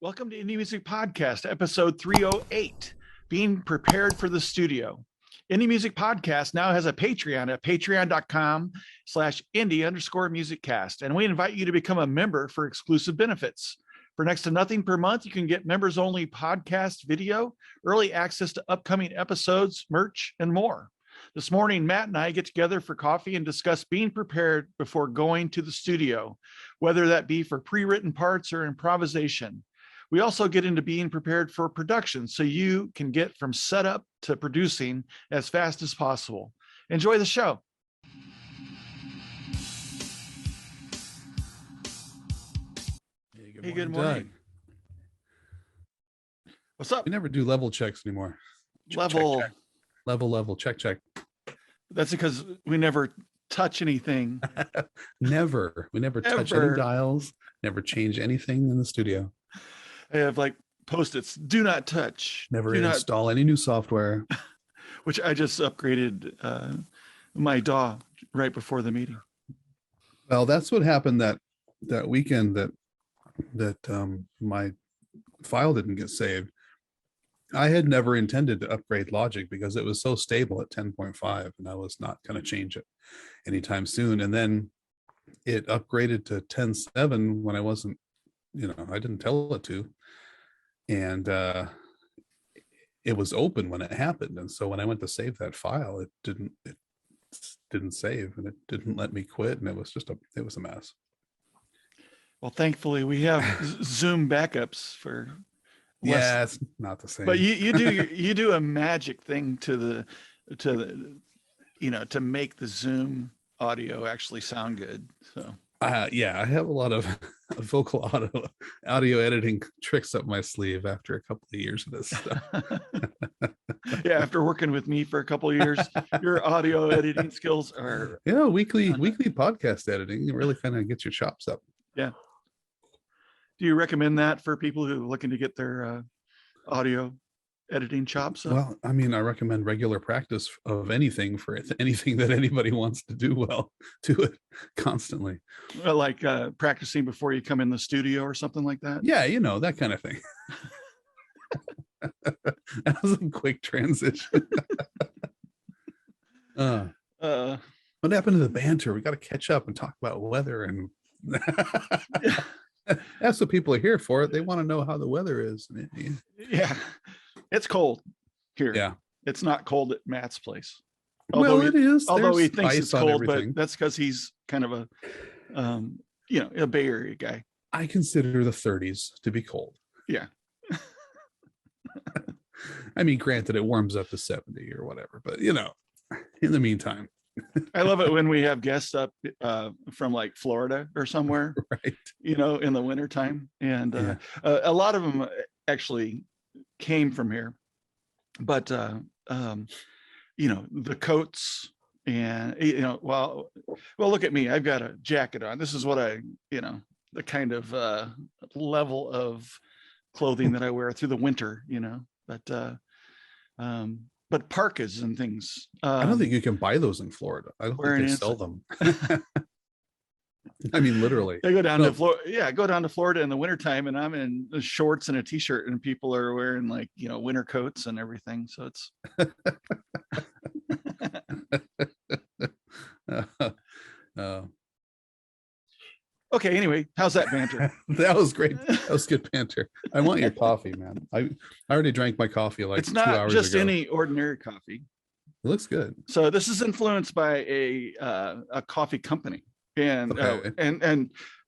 Welcome to Indie Music Podcast, episode 308, Being Prepared for the Studio. Indie Music Podcast now has a Patreon at patreon.com/indie_musiccast, and we invite you to become a member for exclusive benefits. For next to nothing per month, you can get members-only podcast video, early access to upcoming episodes, merch, and more. This morning, Matt and I get together for coffee and discuss being prepared before going to the studio, whether that be for pre-written parts or improvisation. We also get into being prepared for production so you can get from setup to producing as fast as possible. Enjoy the show. Hey, good morning. Doug. What's up? We never do level checks anymore. Level. Check. That's because we never touch anything. Never. We never touch any dials, never change anything in the studio. I have like Post-its, do not touch. Never install any new software. Which I just upgraded my DAW right before the meeting. Well, that's what happened that weekend that my file didn't get saved. I had never intended to upgrade Logic because it was so stable at 10.5 and I was not going to change it anytime soon. And then it upgraded to 10.7 when I wasn't, I didn't tell it to. And it was open when it happened. And so when I went to save that file, it didn't save and it didn't let me quit. And it was a mess. Well, thankfully we have Zoom backups for yeah, it's not the same. But you do a magic thing to make the Zoom audio actually sound good. So yeah, I have a lot of vocal audio editing tricks up my sleeve after a couple of years of this stuff. Yeah, after working with me for a couple of years, your audio editing skills are weekly podcast editing. It really kind of gets your chops up. Yeah. Do you recommend that for people who are looking to get their audio editing chops up? Well, I mean, I recommend regular practice of anything for anything that anybody wants to do well. Do it constantly. Well, like practicing before you come in the studio or something like that? Yeah, that kind of thing. That was a quick transition. What happened to the banter? We got to catch up and talk about weather and that's what people are here for. They want to know how the weather is. Yeah, it's cold here. Yeah, it's not cold at Matt's place. It is. Although he thinks it's cold, but that's because he's kind of a Bay Area guy. I consider the 30s to be cold. Yeah. I mean, granted, it warms up to 70 or whatever, but in the meantime. I love it when we have guests up from like Florida or somewhere, right? In the wintertime. And a lot of them actually came from here, but the coats and, well, look at me. I've got a jacket on. This is what the kind of level of clothing that I wear through the winter, but parkas and things. I don't think you can buy those in Florida. I don't think they sell them. I mean, literally. I go down to Florida. Yeah, I go down to Florida in the wintertime and I'm in shorts and a t-shirt and people are wearing winter coats and everything. So it's okay. Anyway, how's that banter? That was great. That was good banter. I want your coffee, man. I already drank my coffee like 2 hours ago. It's not just any ordinary coffee. It looks good. So this is influenced by a coffee company, and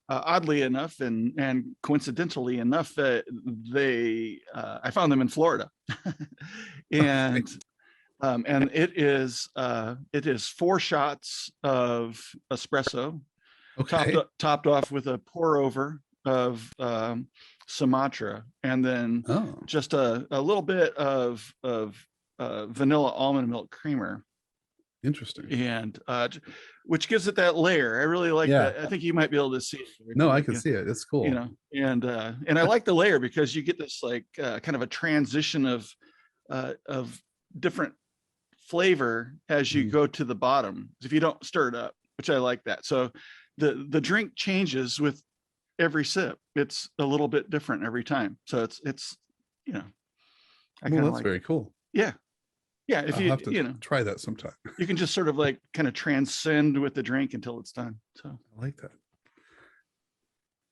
oddly enough, and coincidentally enough, I found them in Florida, and it is 4 shots of espresso. Okay. Topped off with a pour over of Sumatra, and then just a little bit of vanilla almond milk creamer. Interesting. And which gives it that layer. I really like that. I think you might be able to see it. No, I can see it. It's cool. And I like the layer because you get this kind of a transition of different flavor as you go to the bottom if you don't stir it up, which I like that. So the drink changes with every sip. It's a little bit different every time. So it's you know, I Well, kind of that's like very cool. yeah. Yeah. If I'll you have to you know, try that sometime. you can just sort of like kind of transcend with the drink until it's done. So I like that.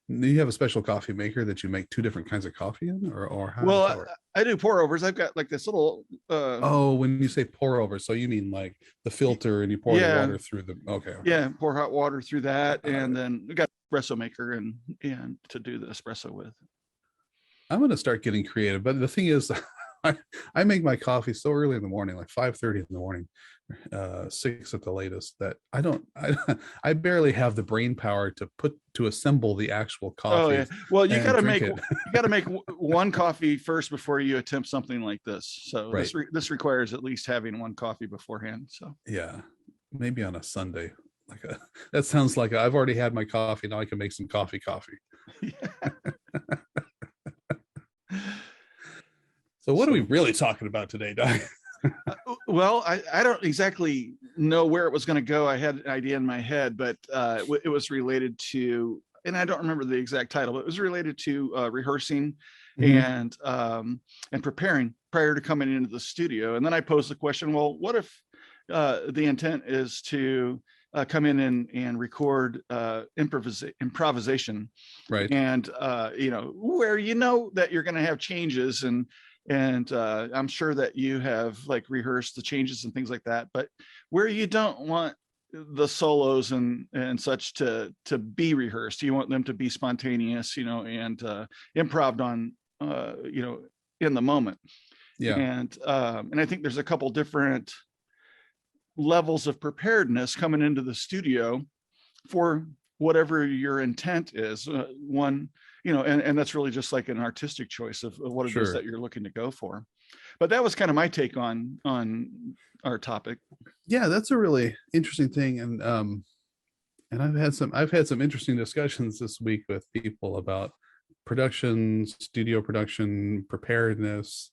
Do you have a special coffee maker that you make two different kinds of coffee in, or how does that well, work? I do pour overs. I've got like this little Oh, when you say pour over, so you mean like the filter and you pour the yeah, water through the, okay. yeah, pour hot water through that, Got and it. then we got espresso maker and to do the espresso with. I'm going to start getting creative, but the thing is, I make my coffee so early in the morning, like 5:30 in the morning, 6 at the latest, that I barely have the brain power to assemble the actual Oh coffee yeah. Well, and drink it. you got to make one coffee first before you attempt something like this. So Right. this requires at least having one coffee beforehand. So Yeah. Maybe on a Sunday. That sounds like I've already had my coffee. Now I can make some coffee. yeah. So what are we really talking about today, Doc? Well, I don't exactly know where it was going to go. I had an idea in my head, but it was related to, and I don't remember the exact title, but it was related to rehearsing and preparing prior to coming into the studio. And then I posed the question, well, what if the intent is to come in and record improvisation, Right. and where that you're going to have changes, and I'm sure that you have like rehearsed the changes and things like that, but where you don't want the solos and such to be rehearsed, you want them to be spontaneous, and improv on in the moment. Yeah. And I think there's a couple different levels of preparedness coming into the studio for whatever your intent is. One, and that's really just like an artistic choice of what it is that you're looking to go for. But that was kind of my take on our topic. Yeah, that's a really interesting thing. And I've had some interesting discussions this week with people about production, studio production, preparedness,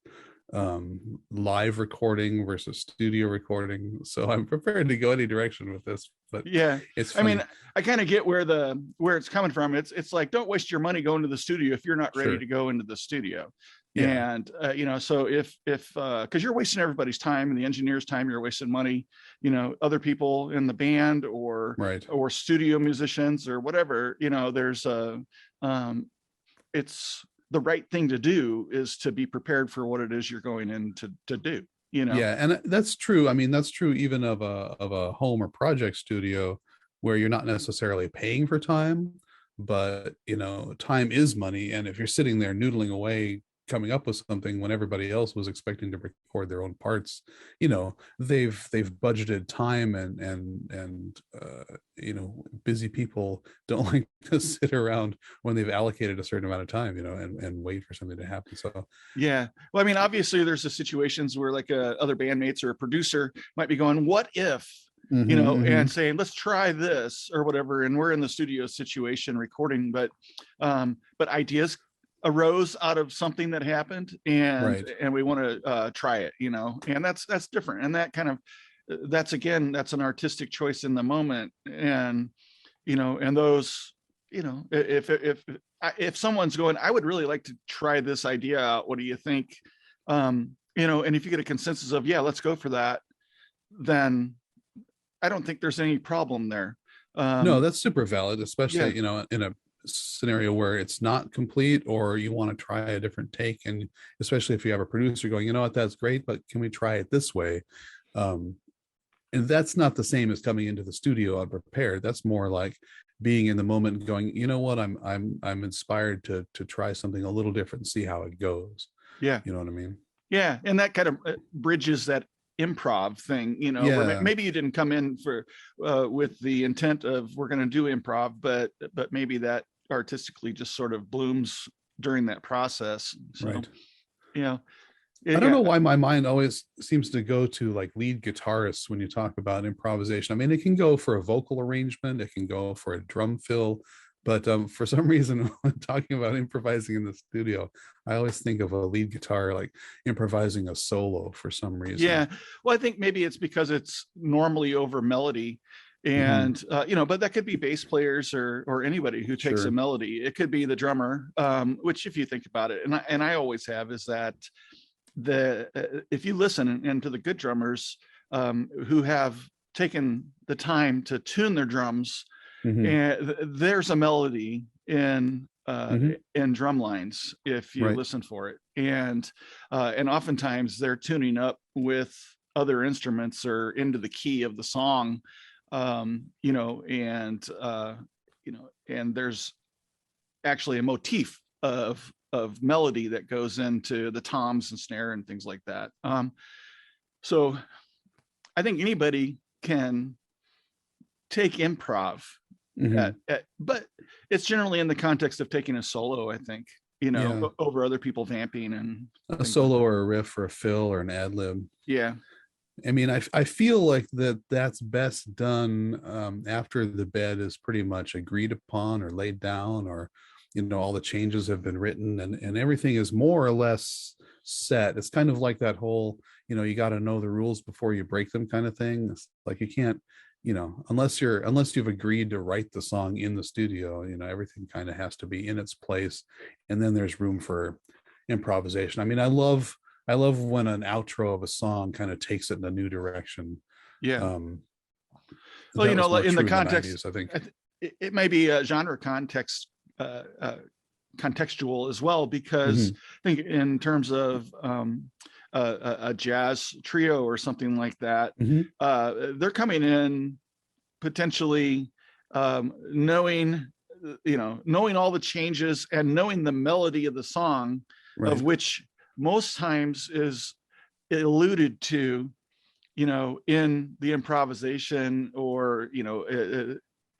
live recording versus studio recording. So I'm prepared to go any direction with this, but yeah, it's funny. I mean, I kind of get where it's coming from. It's like, don't waste your money going to the studio if you're not ready to go into the studio. Yeah. And so if because you're wasting everybody's time and the engineer's time, you're wasting money, other people in the band or studio musicians or whatever, there's it's the right thing to do is to be prepared for what it is you're going in to do. Yeah, and that's true. I mean, that's true even of a home or project studio where you're not necessarily paying for time, but time is money. And if you're sitting there noodling away coming up with something when everybody else was expecting to record their own parts, they've budgeted time, and busy people don't like to sit around when they've allocated a certain amount of time, and wait for something to happen. So yeah, well, I mean, obviously there's the situations where like other bandmates or a producer might be going, what if, and saying, let's try this or whatever, and we're in the studio situation recording, but ideas arose out of something that happened, and we want to try it, and that's different, and that kind of that's an artistic choice in the moment. And and those, if someone's going, I would really like to try this idea out, what do you think? And if you get a consensus of, yeah, let's go for that, then I don't think there's any problem there. No, that's super valid, especially in a scenario where it's not complete or you want to try a different take, and especially if you have a producer going, what, that's great, but can we try it this way? And that's not the same as coming into the studio unprepared. That's more like being in the moment and going, what, I'm inspired to try something a little different, see how it goes. Yeah, you know what I mean? Yeah, and that kind of bridges that improv thing, where maybe you didn't come in for with the intent of we're going to do improv, but maybe that artistically just sort of blooms during that process. So, I don't know why my mind always seems to go to like lead guitarists when you talk about improvisation. I mean, it can go for a vocal arrangement, it can go for a drum fill, but for some reason, when talking about improvising in the studio, I always think of a lead guitar like improvising a solo for some reason. Yeah, well, I think maybe it's because it's normally over melody, Mhm. And but that could be bass players or anybody who takes a Sure. melody. It could be the drummer, which, if you think about it, and I always have, is that if you listen and to the good drummers who have taken the time to tune their drums, Mhm. and there's a melody Mhm. in drum lines if you Right. listen for it, and oftentimes they're tuning up with other instruments or into the key of the song, and there's actually a motif of melody that goes into the toms and snare and things like that. So I think anybody can take improv Mhm. but it's generally in the context of taking a solo, I think, Yeah. over other people vamping and A things like solo that. or a riff or a fill or an ad lib. Yeah. I mean, I feel like that's best done after the bed is pretty much agreed upon or laid down, or all the changes have been written, and everything is more or less set. It's kind of like that whole you got to know the rules before you break them kind of thing. It's like you can't unless you've agreed to write the song in the studio. Everything kind of has to be in its place, and then there's room for improvisation. I mean, I love when an outro of a song kind of takes it in a new direction. Yeah. Um, Well, that was more in the true in the context, 90s, I think. it may be a genre context, contextual as well, because Hmm. I think in terms of a jazz trio or something like that, Hmm. they're coming in potentially knowing knowing all the changes and knowing the melody of the song, of Right. which most times is alluded to in the improvisation, or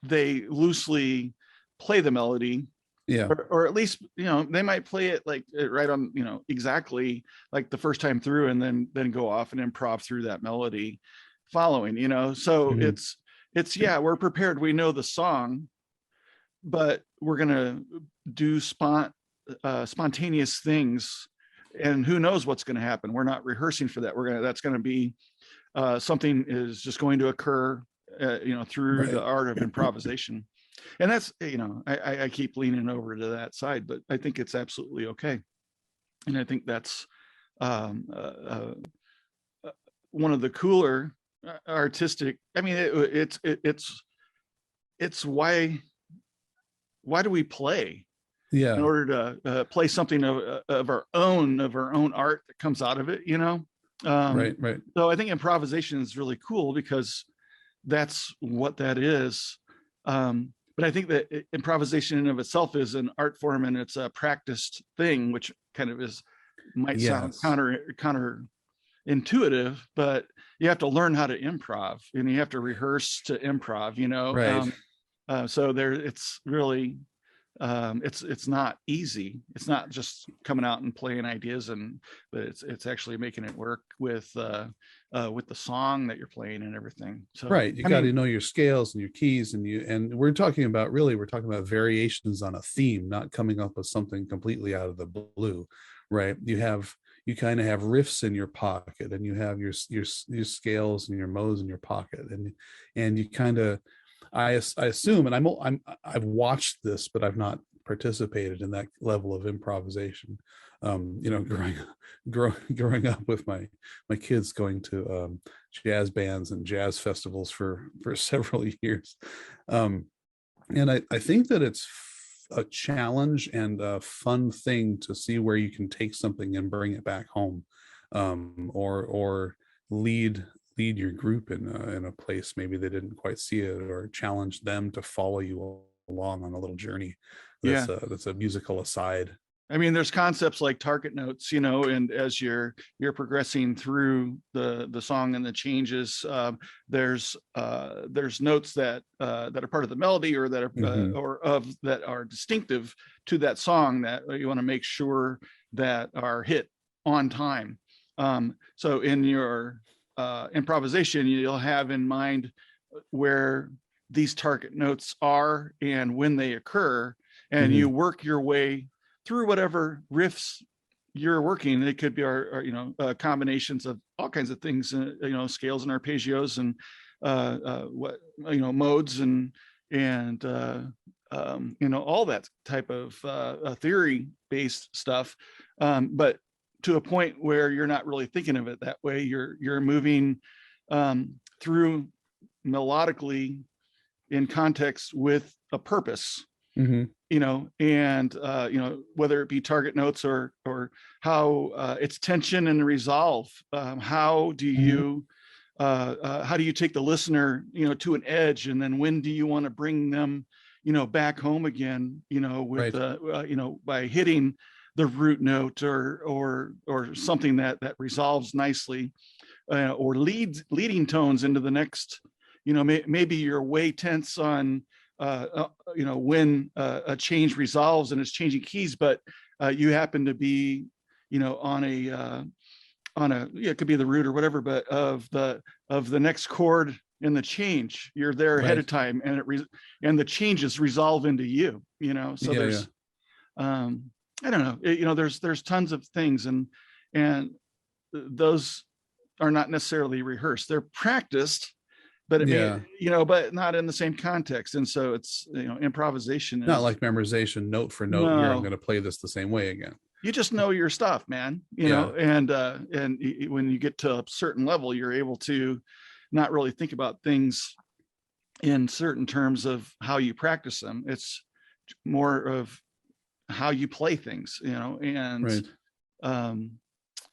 they loosely play the melody, Yeah. or at least they might play it like right on exactly like the first time through, and then go off and improv through that melody following, so Hmm. it's yeah, we're prepared, we know the song, but we're gonna do spontaneous things, and who knows what's going to happen. We're not rehearsing for that. That's going to be something is just going to occur through the Right. art of improvisation. And that's I keep leaning over to that side, but I think it's absolutely okay. And I think that's um, one of the cooler artistic, I mean it's why do we play? In Yeah. order to play something of our own art that comes out of it, Right. Right. so I think improvisation is really cool because that's what that is. But I think that improvisation in of itself is an art form, and it's a practiced thing, which kind of might sound Yes. counter intuitive, but you have to learn how to improv, and you have to rehearse to improv, Right. so there, it's really it's not easy. It's not just coming out and playing ideas, but it's actually making it work with the song that you're playing and everything. So Right. You I got to mean, know your scales and your keys, and we're talking about variations on a theme, not coming up with something completely out of the blue. Right. You kind of have riffs in your pocket, and you have your scales and your modes in your pocket, and you kind of I assume, and I've watched this, but I've not participated in that level of improvisation. Growing up with my kids, going to jazz bands and jazz festivals for several years, and I think that it's a challenge and a fun thing to see where you can take something and bring it back home, or lead your group in a place maybe they didn't quite see it, or challenge them to follow you along on a little journey yeah. that's a musical aside. I mean, there's concepts like target notes, and as you're progressing through the song and the changes, there's notes that are part of the melody, or that are Hmm. or of that are distinctive to that song, that you want to make sure that are hit on time. So in your improvisation, you'll have in mind where these target notes are and when they occur, and you Hmm. work your way through whatever riffs you're working. It could be our combinations of all kinds of things, scales and arpeggios, and what, modes and all that type of theory based stuff, but to a point where you're not really thinking of it that way. You're moving through melodically in context with a purpose. Mm-hmm. And whether it be target notes or how it's tension and resolve. How do you take the listener, to an edge, and then when do you want to bring them, back home again, with by hitting the root note or something that resolves nicely, or leading tones into the next, maybe you're way tense on when a change resolves and it's changing keys, but you happen to be, on a it could be the root or whatever, but of the next chord in the change, you're there ahead of time, and and the changes resolve into you, so there's I don't know, there's tons of things, and those are not necessarily rehearsed. They're practiced, but but not in the same context. And so it's, improvisation is not like memorization note for note. No. Here, I'm going to play this the same way again. You just know your stuff, man, and when you get to a certain level, you're able to not really think about things in certain terms of how you practice them. It's more of how you play things, and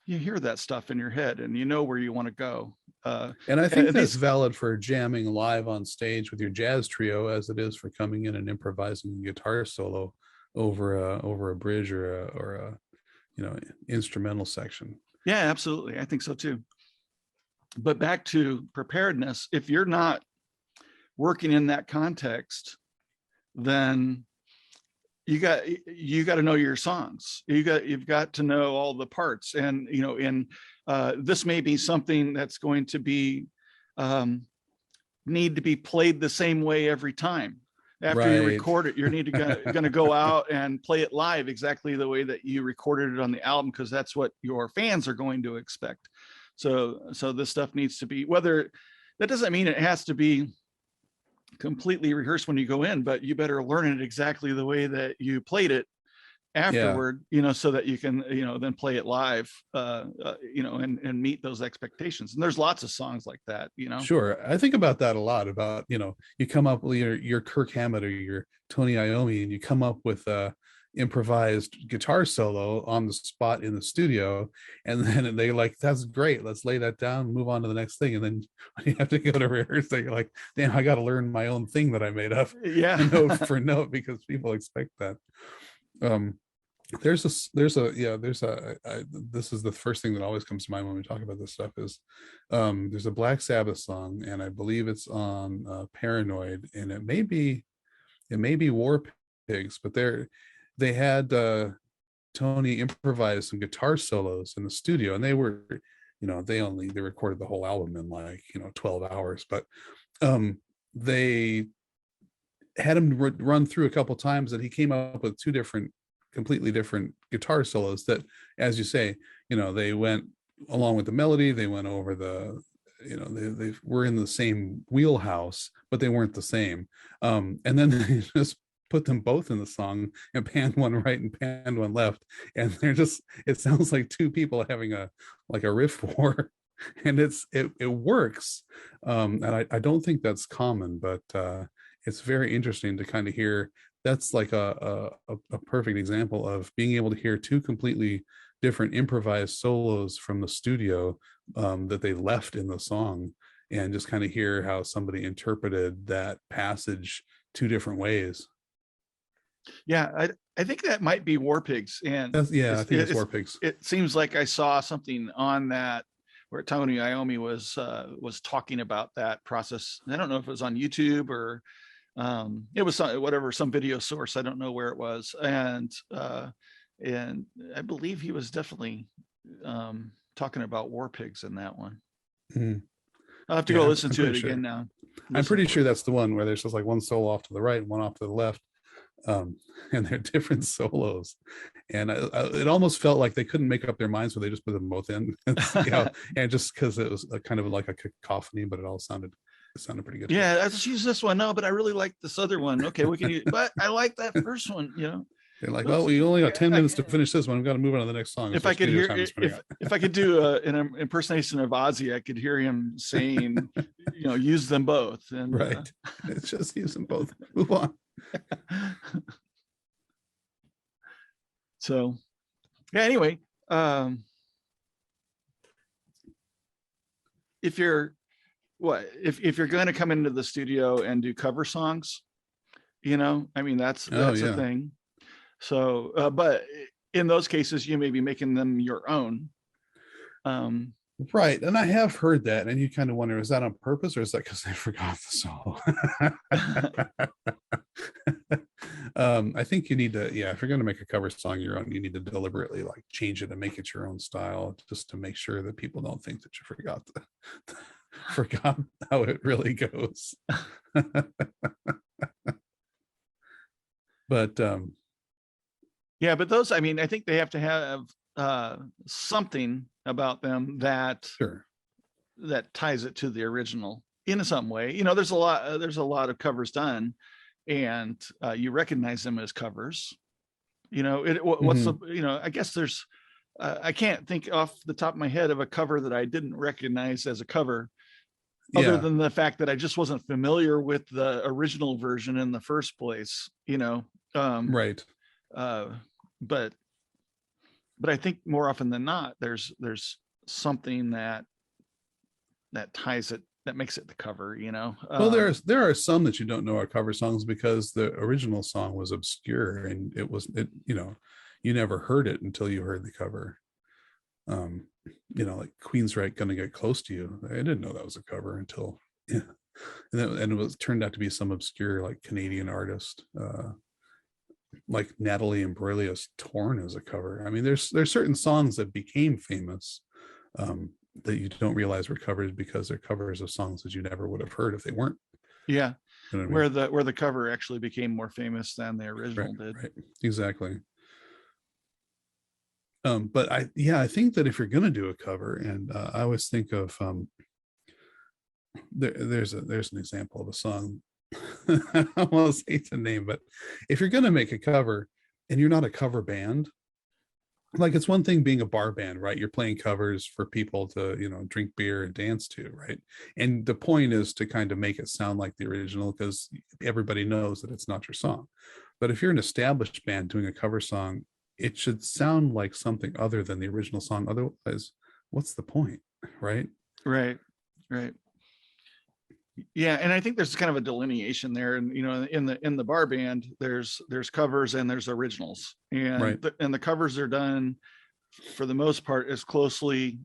you hear that stuff in your head and you know where you want to go. And I think that's valid for jamming live on stage with your jazz trio as it is for coming in and improvising a guitar solo over a bridge or a instrumental section. Yeah, absolutely. I think so too. But back to preparedness, if you're not working in that context, then you got to know your songs. You've got to know all the parts, and this may be something that's going to be need to be played the same way every time. After you record it, you're going to go out and play it live exactly the way that you recorded it on the album, because that's what your fans are going to expect. So this stuff needs to be, whether that doesn't mean it has to be completely rehearsed when you go in, but you better learn it exactly the way that you played it afterward, so that you can, then play it live, and meet those expectations. And there's lots of songs like that, Sure. I think about that a lot, about, you come up with your Kirk Hammett or your Tony Iommi, and you come up with a improvised guitar solo on the spot in the studio, and then they like, that's great, let's lay that down, move on to the next thing. And then when you have to go to rehearse, you're like, damn, I got to learn my own thing that I made up note for note, because people expect that. This is the first thing that always comes to mind when we talk about this stuff is there's a Black Sabbath song, and I believe it's on Paranoid, and it may be War Pigs, but they had Tony improvise some guitar solos in the studio, and they were, they recorded the whole album in like 12 hours, but they had him run through a couple times, and he came up with two completely different guitar solos that, as you say, they went along with the melody, they went over the, they were in the same wheelhouse, but they weren't the same. And then they just put them both in the song and panned one right and panned one left, and they're just, it sounds like two people having a riff war, and it works. And I don't think that's common, but it's very interesting to kind of hear. That's like a perfect example of being able to hear two completely different improvised solos from the studio that they left in the song, and just kind of hear how somebody interpreted that passage two different ways. Yeah, I think that might be War Pigs, and I think it's War Pigs. It seems like I saw something on that where Tony Iommi was talking about that process. I don't know if it was on YouTube or it was some video source. I don't know where it was, and I believe he was definitely talking about War Pigs in that one. Mm-hmm. I'll have to go listen to it again now. I'm pretty sure that's the one where there's just like one solo off to the right and one off to the left, and they're different solos, and it almost felt like they couldn't make up their minds, so they just put them both in, and just because it was kind of like a cacophony, but it all sounded It sounded pretty good. Yeah, let's use this one. No, but I really like this other one. Okay, we can use, but I like that first one, you know. They're like, well, we only got 10 minutes to finish this one. We've got to move on to the next song. If So I could hear, if if I could do an impersonation of Ozzy, I could hear him saying, you know, use them both. And right, it's just use them both. Move on. So, yeah. Anyway, if you're if you're going to come into the studio and do cover songs, you know, I mean, that's a thing. So, but in those cases, you may be making them your own. Right. And I have heard that. And you kind of wonder, is that on purpose or is that because they forgot the song? I think you need to, if you're going to make a cover song your own, you need to deliberately like change it and make it your own style, just to make sure that people don't think that you forgot how it really goes. But yeah, but those, I mean, I think they have to have something about them that that ties it to the original in some way. You know, there's a lot of covers done, and you recognize them as covers. You know, what's the, you know, I guess there's I can't think off the top of my head of a cover that I didn't recognize as a cover, other than the fact that I just wasn't familiar with the original version in the first place. You know, right. But I think more often than not, there's something that ties it, that makes it the cover, you know. Well, there are some that you don't know are cover songs because the original song was obscure and it you know, you never heard it until you heard the cover. You know, like Queensryche, Gonna Get Close to You. I didn't know that was a cover until and it turned out to be some obscure like Canadian artist. Like Natalie Imbruglia's Torn as a cover. I mean, there's certain songs that became famous that you don't realize were covers because they're covers of songs that you never would have heard if they weren't. Yeah. You know what I mean? Where the cover actually became more famous than the original did. Right. Exactly. But I think that if you're going to do a cover, and I always think of there's an example of a song. I almost hate the name, but if you're going to make a cover and you're not a cover band, like it's one thing being a bar band, right? You're playing covers for people to, you know, drink beer and dance to, right? And the point is to kind of make it sound like the original because everybody knows that it's not your song. But if you're an established band doing a cover song, it should sound like something other than the original song. Otherwise, what's the point, right? Right. Yeah, and I think there's kind of a delineation there, and you know, in the bar band, there's covers and there's originals, and the covers are done for the most part as closely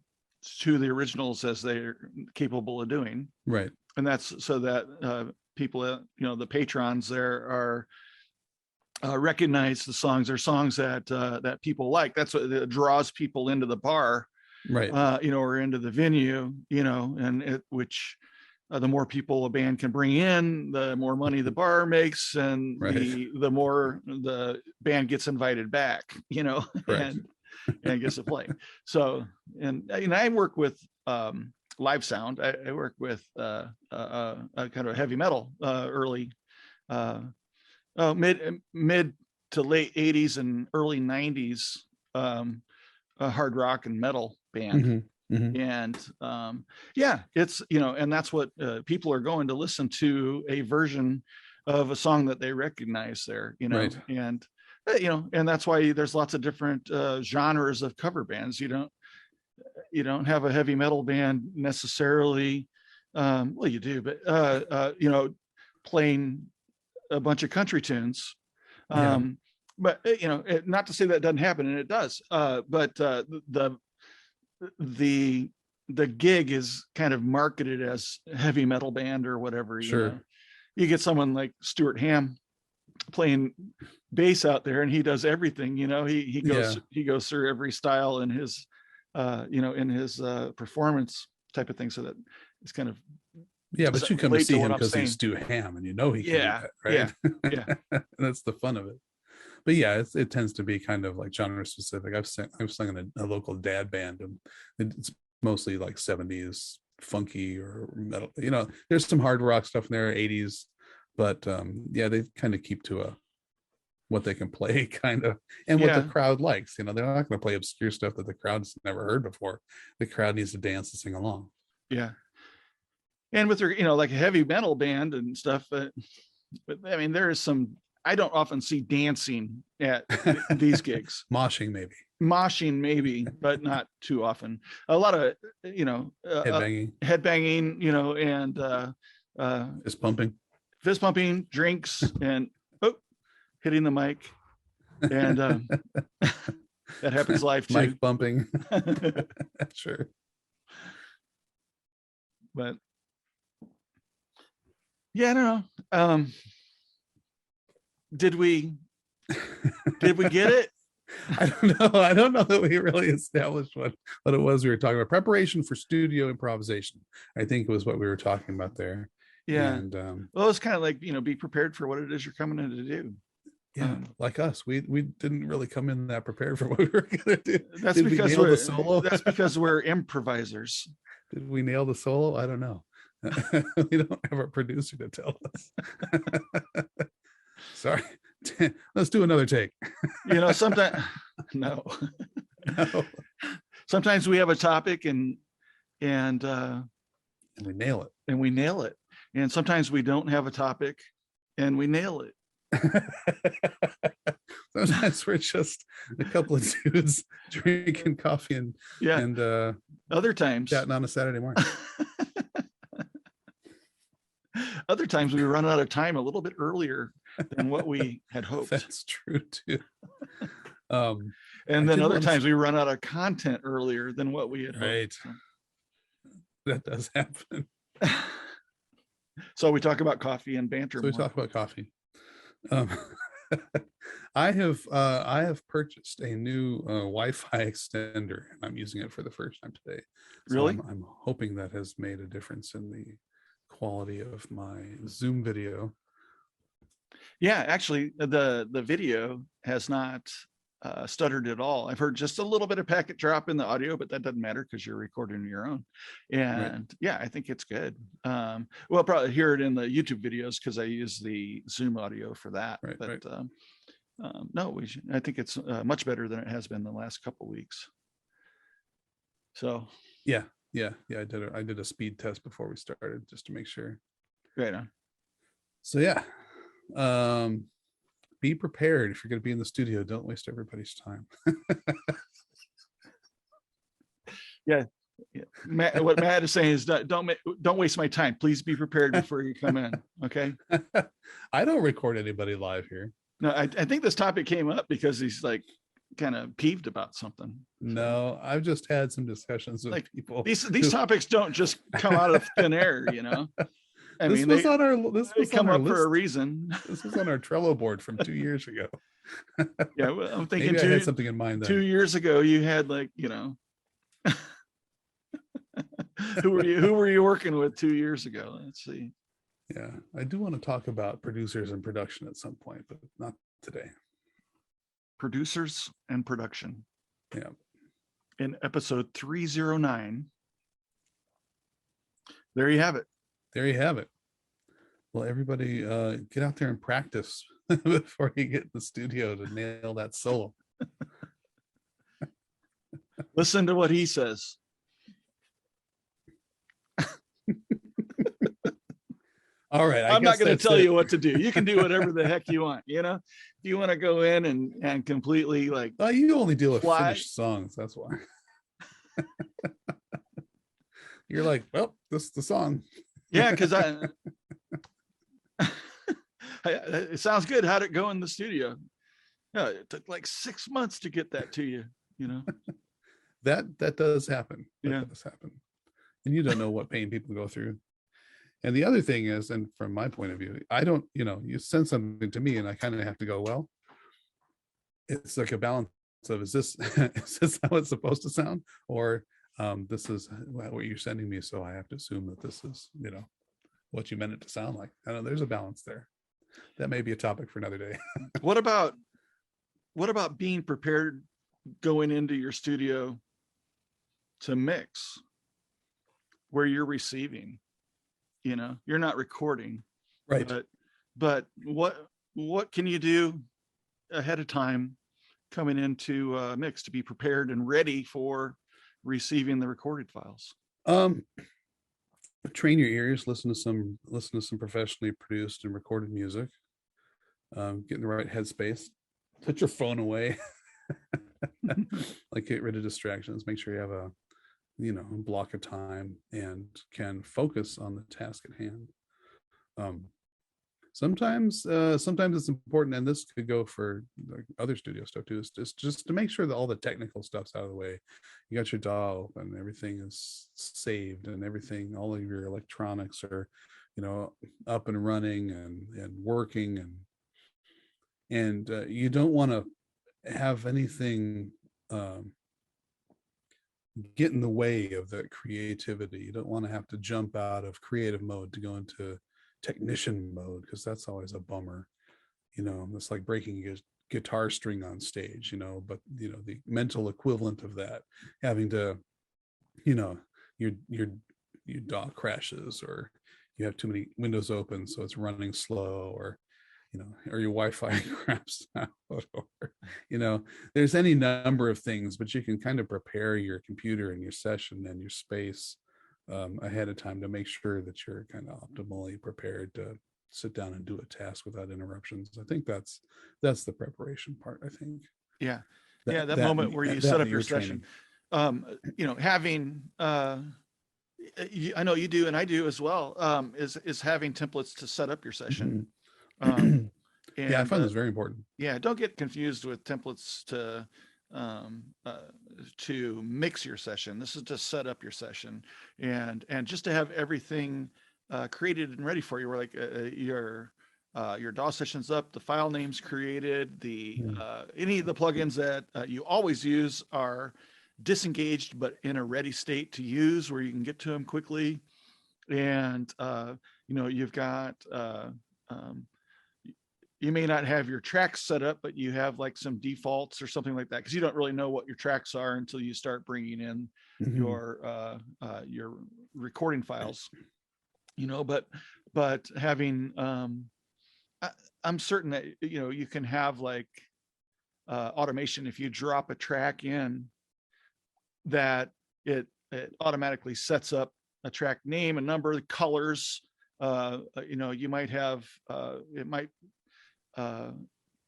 to the originals as they're capable of doing, right? And that's so that people, you know, the patrons there are recognize the songs are songs that people like. That's what draws people into the bar, right? You know, or into the venue, you know, and the more people a band can bring in, the more money the bar makes, and the more the band gets invited back, you know, and gets to play. So, and I work with live sound. I work with a kind of heavy metal early, mid to late 80s and early 90s, hard rock and metal band. Mm-hmm. And it's, you know, and that's what people are going to listen to, a version of a song that they recognize there, you know, and you know, and that's why there's lots of different genres of cover bands. You don't have a heavy metal band necessarily, well, you do, but you know, playing a bunch of country tunes, but you know, not to say that doesn't happen, and it does, but the gig is kind of marketed as heavy metal band or whatever. You know? You get someone like Stuart Hamm playing bass out there, and he does everything. You know, he goes through every style in his you know, in his performance type of thing, so that it's kind of but you come to see him because he's Stu Hamm, and you know he can do that, right? Yeah. That's the fun of it. But yeah, it tends to be kind of like genre specific. I've sung in a local dad band, and it's mostly like 70s funky or metal. There's some hard rock stuff in there, 80s, but yeah, they kind of keep to what they can play kind of, and what the crowd likes. They're not going to play obscure stuff that the crowd's never heard before. The crowd needs to dance and sing along. Yeah. And with their, like a heavy metal band and stuff, but I mean, there is some, I don't often see dancing at these gigs. Moshing maybe, but not too often. A lot of, headbanging, and fist pumping, drinks, and hitting the mic. And that happens live too. Mic bumping. Sure. But yeah, I don't know. Did we get it? I don't know that we really established what it was we were talking about. Preparation for studio improvisation, I think, was what we were talking about there. Yeah. And well, it's kind of like, be prepared for what it is you're coming in to do. Yeah, like us, we didn't really come in that prepared for what we were gonna do. That's because we're the solo. That's because we're improvisers. Did we nail the solo? I don't know. We don't have a producer to tell us. Sorry. Let's do another take. Sometimes no. Sometimes we have a topic and we nail it. And sometimes we don't have a topic and we nail it. Sometimes we're just a couple of dudes drinking coffee and other times chatting on a Saturday morning. Other times we run out of time a little bit earlier than what we had hoped. That's true too. And then other times we run out of content earlier than what we had hoped. Right. That does happen. So we talk about coffee and banter. So we talk about coffee. I have purchased a new Wi-Fi extender, and I'm using it for the first time today. So really? I'm hoping that has made a difference in the quality of my Zoom video. Yeah, actually, the video has not stuttered at all. I've heard just a little bit of packet drop in the audio, but that doesn't matter because you're recording your own. And right. Yeah, I think it's good. We'll probably hear it in the YouTube videos because I use the Zoom audio for that. Right, but right. No, I think it's much better than it has been the last couple of weeks. So yeah, I did a speed test before we started just to make sure. Right on. So yeah, be prepared if you're going to be in the studio. Don't waste everybody's time. Yeah. Matt, what Matt is saying is don't waste my time. Please be prepared before you come in. Okay. I don't record anybody live here. No, I think this topic came up because he's like kind of peeved about something. No, I've just had some discussions with people. These topics don't just come out of thin air, I mean, they come up for a reason. This was on our Trello board from 2 years ago. Yeah, well, I'm thinking I had something in mind. 2 years ago, you had who were you working with 2 years ago? Let's see. Yeah, I do want to talk about producers and production at some point, but not today. Producers and production. Yeah. In episode 309. There you have it. There you have it. Well, everybody get out there and practice before you get in the studio to nail that solo. Listen to what he says. All right. I'm not going to tell you what to do. You can do whatever the heck you want. If you want to go in and completely you only deal with finished songs. That's why. You're like, well, this is the song. Yeah, because it sounds good. How'd it go in the studio? Yeah, it took like 6 months to get that to you. That does happen. That does happen. And you don't know what pain people go through. And the other thing is, and from my point of view, I don't, you send something to me and I kind of have to go, well, it's like a balance of, is this how it's supposed to sound? Or this is what you're sending me, so I have to assume that this is, what you meant it to sound like. I know there's a balance there. That may be a topic for another day. What about being prepared going into your studio to mix? where you're receiving, you're not recording, Right. but what can you do ahead of time coming into mix to be prepared and ready for receiving the recorded files? Train your ears, listen to some professionally produced and recorded music, get in the right headspace, put your phone away. Like, get rid of distractions, make sure you have a block of time and can focus on the task at hand. Sometimes it's important, and this could go for like other studio stuff too, is just to make sure that all the technical stuff's out of the way. You got your DAW open, everything is saved, and everything, all of your electronics are up and running and working, and you don't want to have anything get in the way of that creativity. You don't want to have to jump out of creative mode to go into technician mode, because that's always a bummer. It's like breaking a guitar string on stage, but the mental equivalent of that, having to your DAW crashes, or you have too many windows open so it's running slow, or or your Wi-Fi craps out, or there's any number of things, but you can kind of prepare your computer and your session and your space ahead of time to make sure that you're kind of optimally prepared to sit down and do a task without interruptions. I think that's the preparation part, I think. That moment where you set up your session, having I know you do, and I do as well, is having templates to set up your session. And, I find this very important. Don't get confused with templates to mix your session. This is to set up your session, and just to have everything created and ready for you. Where like your DAW session's up, the file name's created, the any of the plugins that you always use are disengaged but in a ready state to use, where you can get to them quickly. And you've got you may not have your tracks set up, but you have like some defaults or something like that, because you don't really know what your tracks are until you start bringing in your recording files. But having I'm certain that you can have like automation. If you drop a track in, that it automatically sets up a track name, a number, the colors. You might have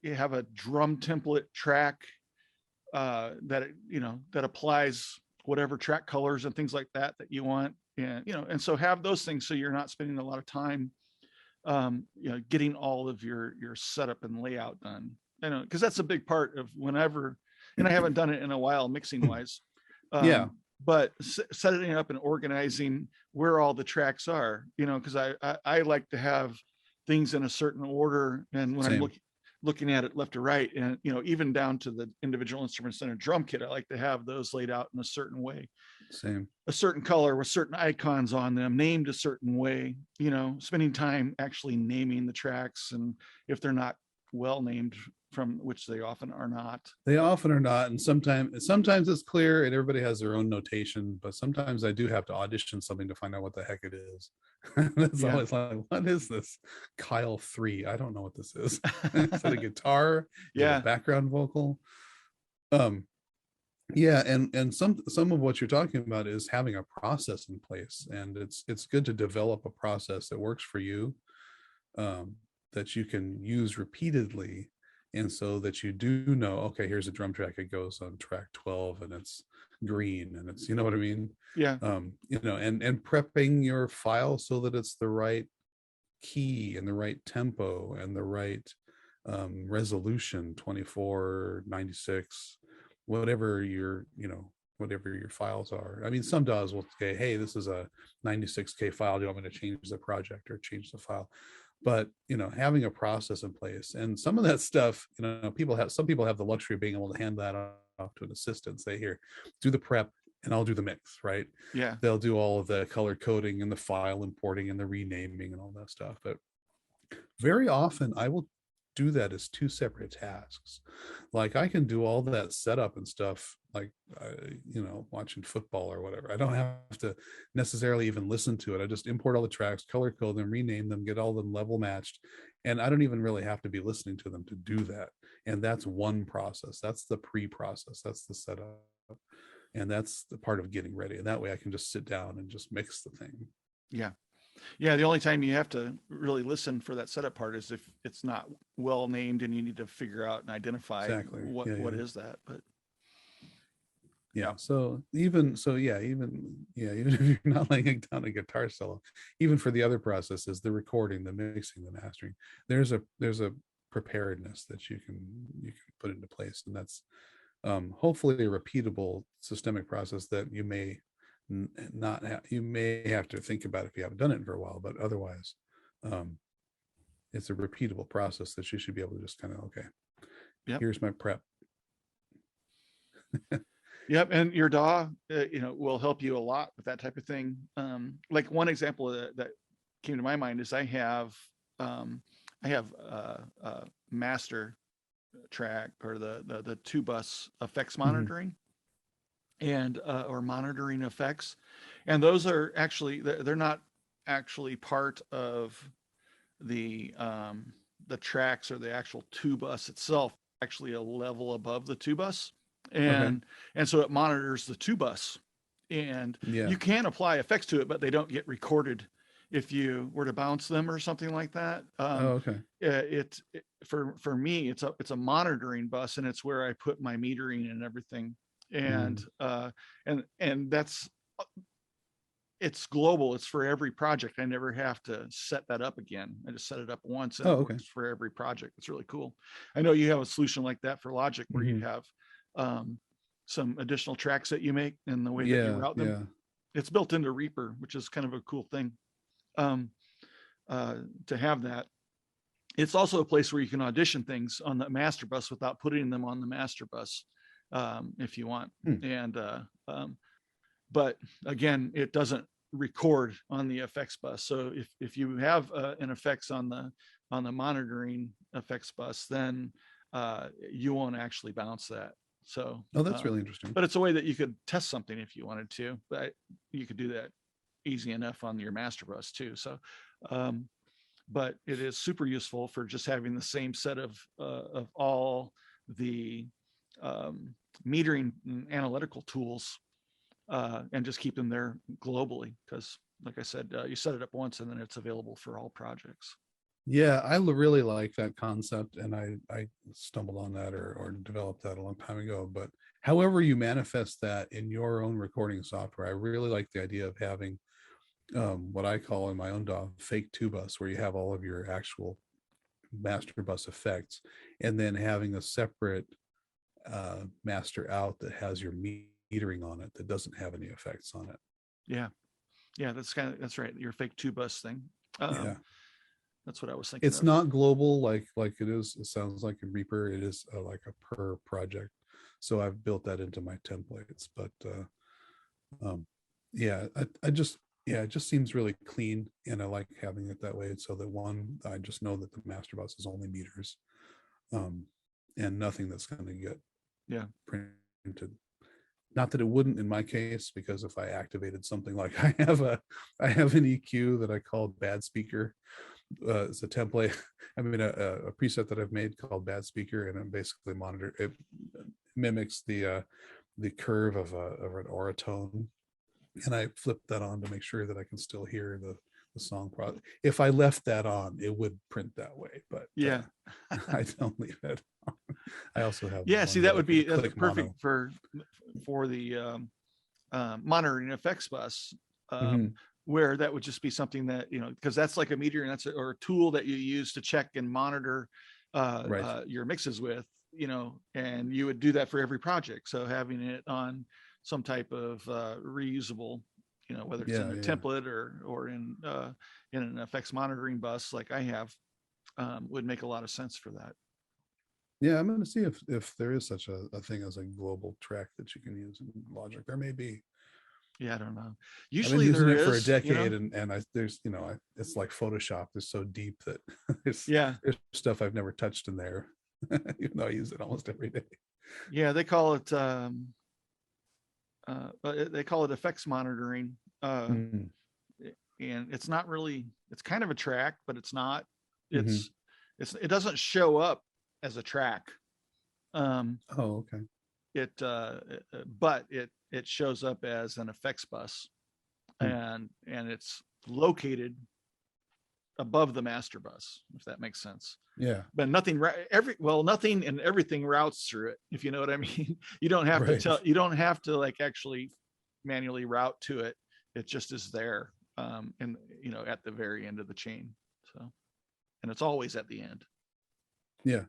you have a drum template track that applies whatever track colors and things like that you want, and so have those things so you're not spending a lot of time getting all of your setup and layout done, because that's a big part of whenever, and I haven't done it in a while mixing wise, but setting up and organizing where all the tracks are, because I like to have things in a certain order, and when I'm looking at it left to right, and even down to the individual instruments in a drum kit, I like to have those laid out in a certain way, a certain color with certain icons on them, named a certain way, spending time actually naming the tracks, and if they're not well named, from which they often are not. And sometimes it's clear and everybody has their own notation, but sometimes I do have to audition something to find out what the heck it is. It's always like, what is this? Kyle 3, I don't know what this is. Is that a guitar? A background vocal? And some of what you're talking about is having a process in place, and it's good to develop a process that works for you, that you can use repeatedly. And so that you do know, okay, here's a drum track, it goes on track 12 and it's green, and it's, you know what I mean? And prepping your file so that it's the right key and the right tempo and the right resolution, 24, 96, whatever your files are. I mean, some DAWs will say, hey, this is a 96K file, do you want me to change the project or change the file? But having a process in place, and some of that stuff, some people have the luxury of being able to hand that off to an assistant, say, here, do the prep and I'll do the mix, right? They'll do all of the color coding and the file importing and the renaming and all that stuff. But very often I will do that as two separate tasks. Like I can do all that setup and stuff, like watching football or whatever. I don't have to necessarily even listen to it. I just import all the tracks, color code them, rename them, get all them level matched, and I don't even really have to be listening to them to do that. And that's one process. That's the pre-process. That's the setup, and that's the part of getting ready. And that way, I can just sit down and just mix the thing. Yeah. Yeah, the only time you have to really listen for that setup part is if it's not well named and you need to figure out and identify Exactly. what Yeah. is that. But yeah. So even even if you're not laying down a guitar solo, even for the other processes, the recording, the mixing, the mastering, there's a preparedness that you can put into place, and that's hopefully a repeatable systemic process that you may not have. You may have to think about if you haven't done it for a while, but otherwise, it's a repeatable process that you should be able to just kind of, okay, here's my prep. Yep, and your DAW, will help you a lot with that type of thing. Like one example that came to my mind is I have a master track, or the two bus effects monitoring, and or monitoring effects, and those are actually, they're not actually part of the tracks or the actual two bus itself. Actually, a level above the two bus. And so it monitors the two bus, and you can apply effects to it, but they don't get recorded if you were to bounce them or something like that. For me, it's a monitoring bus, and it's where I put my metering and everything. And and that's, it's global. It's for every project. I never have to set that up again. I just set it up once, and it works for every project. It's really cool. I know you have a solution like that for Logic, where you have some additional tracks that you make, and the way that you route them. It's built into Reaper, which is kind of a cool thing to have that. It's also a place where you can audition things on the master bus without putting them on the master bus, if you want. And but again, it doesn't record on the effects bus. So if you have an effects on the monitoring effects bus, then you won't actually bounce that. So that's really interesting. But it's a way that you could test something if you wanted to, but you could do that easy enough on your master bus too. So but it is super useful for just having the same set of all the metering and analytical tools, and just keep them there globally, because like I said, you set it up once and then it's available for all projects. Yeah, I really like that concept, and I stumbled on that or developed that a long time ago. But however you manifest that in your own recording software, I really like the idea of having what I call in my own DAW fake two bus, where you have all of your actual master bus effects, and then having a separate master out that has your metering on it that doesn't have any effects on it. Yeah, that's right, your fake two bus thing. That's what I was thinking. It's not global like it is. It sounds like in Reaper. It is like a per project. So I've built that into my templates. But it just seems really clean, and I like having it that way. So that I just know that the master bus is only meters, and nothing that's going to get printed. Not that it wouldn't in my case, because if I activated something like I have an EQ that I called Bad Speaker. It's a template. I mean, a preset that I've made called Bad Speaker, and it basically it mimics the curve of an oratone, and I flipped that on to make sure that I can still hear the song product. If I left that on, it would print that way, but I don't leave it on. I also have see, that would be perfect for the monitoring effects bus. Where that would just be something that, because that's like a meter, and or a tool that you use to check and monitor your mixes with, and you would do that for every project. So having it on some type of reusable, whether it's in a template or in an effects monitoring bus like I have, would make a lot of sense for that. Yeah, I'm going to see if there is such a thing as a global track that you can use in Logic. There may be. Yeah, I don't know. I've been Usually using there it for a is, you know. decade, and there's, it's like Photoshop is so deep that there's Yeah, there's stuff I've never touched in there, even though I use it almost every day. yeah, they call it they call it effects monitoring. Mm. And it's not really, it's kind of a track, but it's not. Hmm. It doesn't show up as a track. Um, Oh, okay. but it shows up as an effects bus, Hmm. and it's located above the master bus, if that makes sense. Yeah. But nothing and everything routes through it, if you know what I mean. You don't have to Right. tell, you don't have to like actually manually route to it. It just is there, and at the very end of the chain. So, and it's always at the end. Yeah.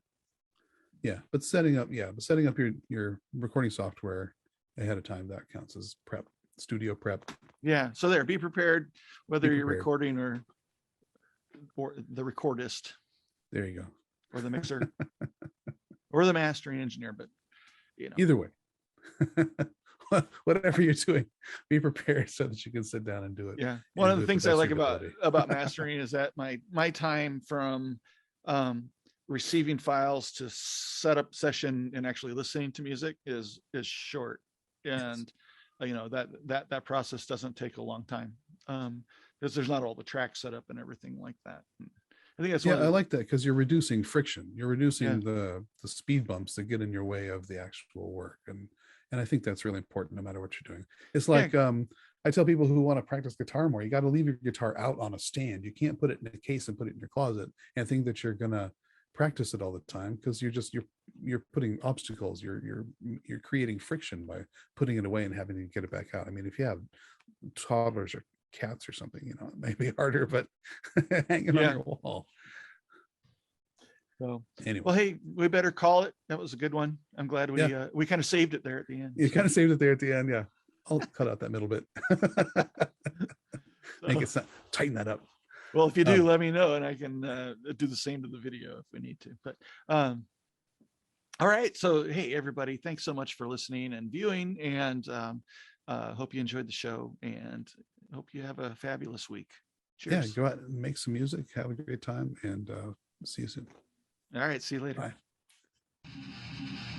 Yeah. But setting up your recording software ahead of time, that counts as prep, studio prep. Yeah. So there, be prepared, Be whether you're prepared. recording or the recordist There you go. or the mixer or the mastering engineer. But Either way. Whatever you're doing, be prepared so that you can sit down and do it. Yeah. One of the things I like about ability. mastering is that my time from receiving files to set up session and actually listening to music is short. And that process doesn't take a long time, because there's not all the tracks set up and everything like that. I think that's Yeah, one I of the, like that because you're reducing friction. You're reducing yeah. the speed bumps that get in your way of the actual work. And I think that's really important no matter what you're doing. It's like I tell people who want to practice guitar more, you got to leave your guitar out on a stand. You can't put it in a case and put it in your closet and think that you're gonna practice it all the time, because you're putting obstacles, you're creating friction by putting it away and having to get it back out. I mean, if you have toddlers or cats or something, it may be harder, but hanging on your wall. So anyway, well, hey, we better call it. That was a good one. I'm glad we kind of saved it there at the end. You kind of saved it there at the end. Yeah, I'll cut out that middle bit. Make it tighten that up. Well, if you do, let me know, and I can do the same to the video if we need to. But all right. So hey, everybody, thanks so much for listening and viewing, and hope you enjoyed the show, and hope you have a fabulous week. Cheers. Yeah, go out and make some music, have a great time, and see you soon. All right. See you later. Bye.